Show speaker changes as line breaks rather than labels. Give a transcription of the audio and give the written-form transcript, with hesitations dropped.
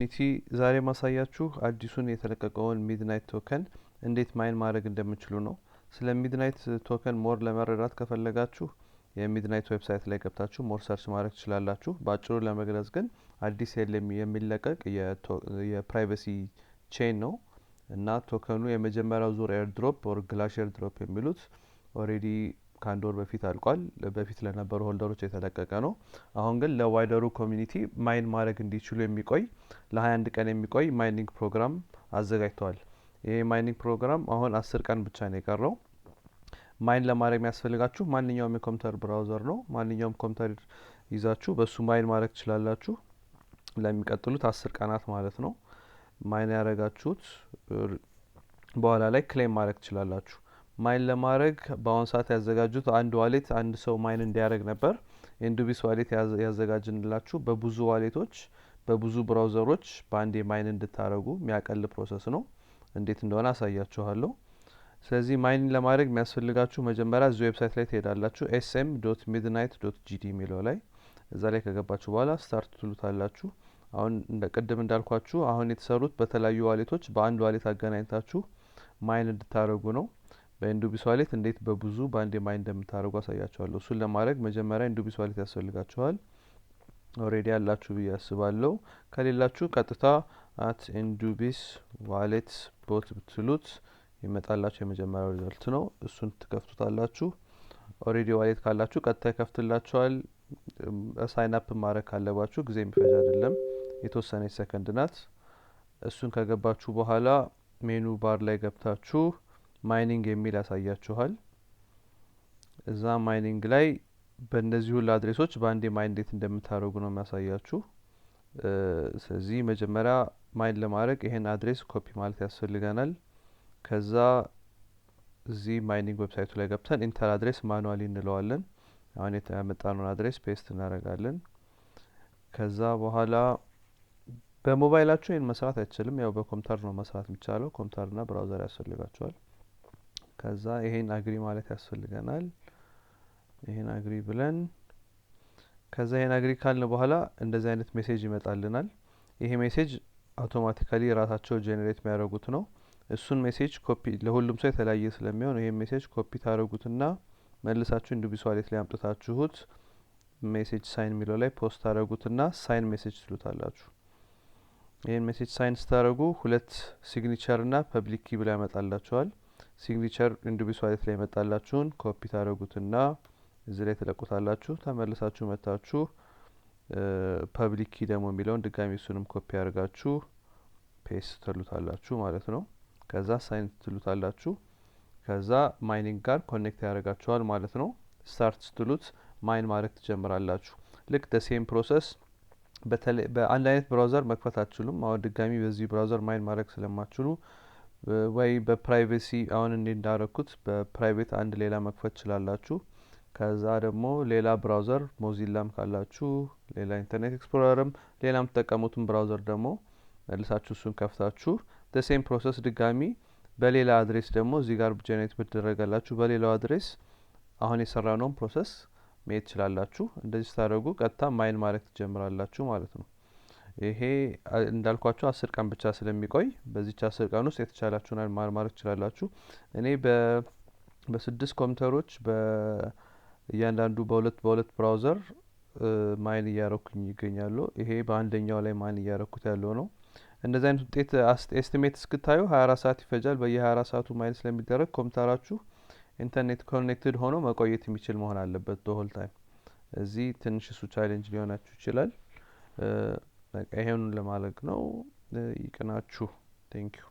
ኒቲ ዛሬ ማሳያችሁ አዲሱን የተለቀቀውን ሚድናይት ቶከን እንዴት ማይን ማድረግ እንደምችሉ ነው። ስለ ሚድናይት ቶከን ሞር ለመረዳት ከፈለጋችሁ የሚድናይት ዌብሳይት ላይ ገብታችሁ ሞር ሰርች ማድረግ ትችላላችሁ። ባጭሩ ለመግለጽ ግን አዲስ የሚለቀቅ የፕራይቬሲ ቼን ነው እና ቶከኑ የመጀመሪያው ዙር ኤርድሮፕ ኦር ግላሽ ኤርድሮፕ የሚሉት ኦሬዲ ከአንድ ወር በፊት አልቋል። በፊት ለነበሩ ሆልደሮች የተለቀቀ ነው። አሁን ግን ለዋይደሩ ኮሚኒቲ ማይን ማድረግ እንዲችሉ የሚቆይ ለ21 ቀን የሚቆይ ማይኒንግ ፕሮግራም አዘጋጅተዋል። ይሄ ማይኒንግ ፕሮግራም አሁን 10 ቀን ብቻ ነው የቀረው። ማይን ለማድረግ የሚያስፈልጋችሁ ማንኛውም የኮምፒውተር ብራውዘር ነው። ማንኛውም ኮምፒውተር ይዛችሁ በሱ ማይን ማድረግ ትችላላችሁ። ለሚቀጥሉት 10 ቀናት ማለት ነው። ማይን ያደረጋችሁት በኋላ ላይ ክሌም ማድረግ ትችላላችሁ። ማይን ለማድረግ በአሁን ሰዓት ያዘጋጁት አንድ ዋሌት አንድ ሰው ማይን እንዲያደርግ ነበር። ኢንዱቢስ ዋሌት ያዘጋጅንላችሁ በብዙ ዋሌቶች በብዙ ብራውዘሮች በአንድ ማይን እንድታረጉ የሚያቀል ፕሮሰስ ነው። እንዴት እንደሆነ አሳያችኋለሁ። ስለዚህ ማይን ለማድረግ የሚያስፈልጋችሁ መጀመሪያ እዚህ ዌብሳይት ላይ ትሄዳላችሁ sm.midnight.gd የሚለው ላይ እዛ ላይ ከገባችሁ በኋላ ስታርት ትሉታላችሁ። አሁን ቅድም እንዳልኳችሁ አሁን የተሰሩት በተለያዩ ዋሌቶች በአንድ ዋሌት አገናኝታችሁ ማይን እንድታረጉ ነው። በኢንዱቢስ ዋሌት እንዴት በብዙ በአንድ ማይን እንደምታረጉ አሳያችኋለሁ። እሱን ለማድረግ መጀመሪያ ኢንዱቢስ ዋሌት ያስፈልጋችኋል። ኦሬዲ ያላችሁ ብዬ አስባለሁ። ከሌላችሁ ቀጥታ @indubis wallet bot ብትሉት ይመጣላችሁ የመጀመሪያው ሪዛልት ነው። እሱን ትከፍቱታላችሁ። ኦሬዲ ዋሌት ካላችሁ ቀጥታ ይከፍትላችኋል። ሳይን አፕ ማድረግ ካለባችሁ ጊዜ የሚፈጅ አይደለም፣ የተወሰነ ሰከንድ ናት። እሱን ከገባችሁ በኋላ ሜኑ ባር ላይ ገብታችሁ ማይኒንግ የሚል ያሳያችኋል። እዛ ማይኒንግ ላይ በእነዚህ ሁሉ አድሬሶች በአንዴ ማይን እንዴት እንደምታደርጉ ነው የሚያሳያችሁ። ስለዚህ መጀመሪያ ማይን ለማድረግ ይሄን አድሬስ ኮፒ ማለት ያስፈልገናል። ከዛ እዚህ ማይኒንግ ዌብሳይቱ ላይ ገብተን ኢንተር አድሬስ ማኑዋሊ እንለዋለን። አሁን ያመጣነውን አድሬስ ፔስት እናደርጋለን። ከዛ በኋላ በሞባይላችሁ ይሄን መስራት አይችልም፣ ያው በኮምፒውተር ነው መስራት የሚቻለው። ኮምፒውተርና ብራውዘር ያስፈልጋችኋል። ከዛ ይሄን አግሪ ማለት ያስፈልገናል። ይሄን አግሪ ብለን ከዛ ይሄን አግሪ ካልን በኋላ እንደዚህ አይነት ሜሴጅ ይመጣልናል። ይሄ ሜሴጅ አውቶማቲካሊ ራሳቸው ጄኔሬት የሚያደርጉት ነው። እሱን ሜሴጅ ኮፒ ለሁሉም ሰው የተለያየ ስለሚሆን ይሄን ሜሴጅ ኮፒ ታደርጉትና መልሳችሁ ኢንዱቢስ ዋሌት ላይ አምጥታችሁት ሜሴጅ ሳይን የሚለው ላይ ፖስት ታደርጉትና ሳይን ሜሴጅ ትሉታላችሁ። ይሄን ሜሴጅ ሳይን ስታደርጉ ሁለት ሲግኒቸር እና ፐብሊክ ኪ ብላ ያመጣላችኋል። ሲግኒቸር ኢንዱቢስ ዋሌት ላይ ያመጣላችሁን ኮፒ ታደርጉትና እዚህ ላይ ተለቁታላችሁ። ተመልሳችሁ መታችሁ ፐብሊክ ኪ ደግሞ የሚለውን ድጋሚ እሱንም ኮፒ አድርጋችሁ ፔስት ትሉታላችሁ ማለት ነው። ከዛ ሳይን ትሉታላችሁ። ከዛ ማይኒንግ ጋር ኮኔክት ያደርጋችኋል ማለት ነው። ስታርት ስትሉት ማይን ማድረግ ትጀምራላችሁ። ልክ ደ ሴም ፕሮሰስ በአንድ አይነት ብራውዘር መክፈት አትችሉም። አሁን ድጋሚ በዚህ ብራውዘር ማይን ማድረግ ስለማትችሉ ወይ በፕራይቬሲ አሁን እንዴ እንዳረኩት በፕራይቬት አንድ ሌላ መክፈት ትችላላችሁ። ከዛ ደግሞ ሌላ ብራውዘር ሞዚላም ካላችሁ ሌላ ኢንተርኔት ኤክስፕሎረርም ሌላም ተጠቀሙትን ብራውዘር ደግሞ መልሳችሁ እሱን ከፍታችሁ the same ፕሮሰስ ድጋሚ በሌላ አድሬስ ደግሞ እዚህ ጋር ጄኔሬት ብትደረጋላችሁ በሌላው አድሬስ አሁን የሰራነውን ፕሮሰስ መሄድ ትችላላችሁ። እንደዚህ ስታደርጉ ቀጥታ ማይን ማድረግ ትጀምራላችሁ ማለት ነው። ይሄ እንዳልኳችሁ 10 ቀን ብቻ ስለሚቆይ በዚህ 10 ቀን ውስጥ የተቻላችሁን ማድረግ ትችላላችሁ። እኔ በ6 ኮምፒውተሮች በእያንዳንዱ በሁለት ብራውዘር ማይን እያረኩኝ ይገኛሉ። ይሄ በአንደኛው ላይ ማይን እያረኩት ያለው ነው። እንደዚህ አይነት ውጤት ኤስቲሜት እስክታዩ 24 ሰዓት ይፈጃል። በየ24 ሰዓቱ ማይን ስለሚደረግ ኮምፒውተራችሁ ኢንተርኔት ኮኔክትድ ሆኖ መቆየት የሚችል መሆን አለበት በሆል ታይም። እዚህ ትንሽ እሱ ቻሌንጅ ሊሆናችሁ ይችላል። በቃ ይሄንን ለማድረግ ነው። ይቅናችሁ። ቴንክ ዩ